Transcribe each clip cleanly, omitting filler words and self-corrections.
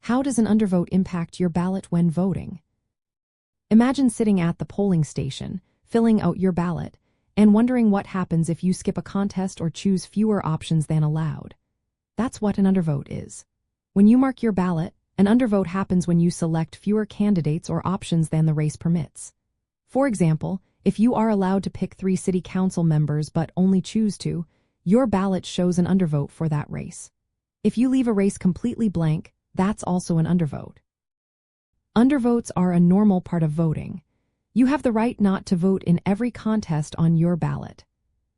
How does an undervote impact your ballot when voting? Imagine sitting at the polling station, filling out your ballot, and wondering what happens if you skip a contest or choose fewer options than allowed. That's what an undervote is. When you mark your ballot, an undervote happens when you select fewer candidates or options than the race permits. For example, if you are allowed to pick 3 city council members but only choose 2, your ballot shows an undervote for that race. If you leave a race completely blank, that's also an undervote. Undervotes are a normal part of voting. You have the right not to vote in every contest on your ballot.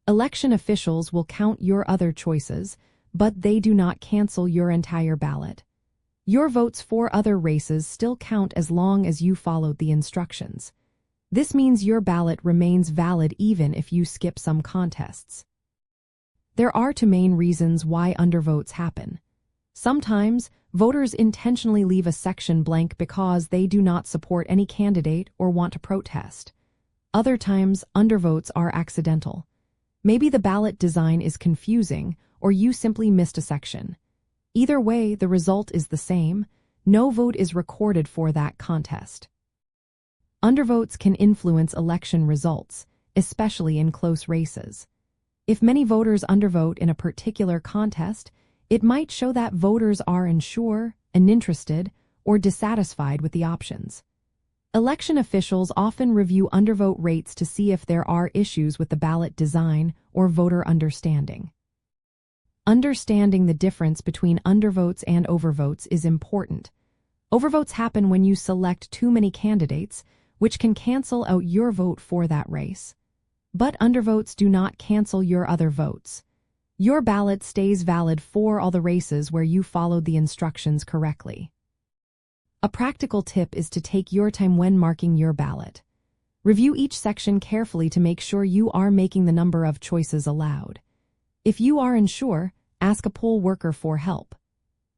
Election officials will count your other choices, but they do not cancel your entire ballot. Your votes for other races still count as long as you followed the instructions. This means your ballot remains valid even if you skip some contests. There are 2 main reasons why undervotes happen. Sometimes, voters intentionally leave a section blank because they do not support any candidate or want to protest. Other times, undervotes are accidental. Maybe the ballot design is confusing, or you simply missed a section. Either way, the result is the same. No vote is recorded for that contest. Undervotes can influence election results, especially in close races. If many voters undervote in a particular contest, it might show that voters are unsure, uninterested, or dissatisfied with the options. Election officials often review undervote rates to see if there are issues with the ballot design or voter understanding. Understanding the difference between undervotes and overvotes is important. Overvotes happen when you select too many candidates, which can cancel out your vote for that race. But undervotes do not cancel your other votes. Your ballot stays valid for all the races where you followed the instructions correctly. A practical tip is to take your time when marking your ballot. Review each section carefully to make sure you are making the number of choices allowed. If you are unsure, ask a poll worker for help.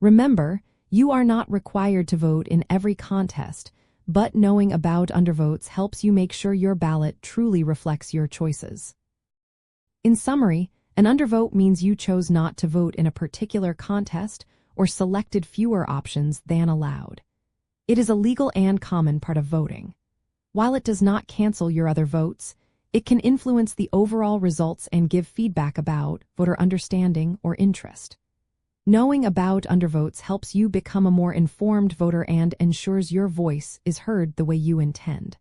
Remember, you are not required to vote in every contest, but knowing about undervotes helps you make sure your ballot truly reflects your choices. In summary, an undervote means you chose not to vote in a particular contest or selected fewer options than allowed. It is a legal and common part of voting. While it does not cancel your other votes, it can influence the overall results and give feedback about voter understanding or interest. Knowing about undervotes helps you become a more informed voter and ensures your voice is heard the way you intend.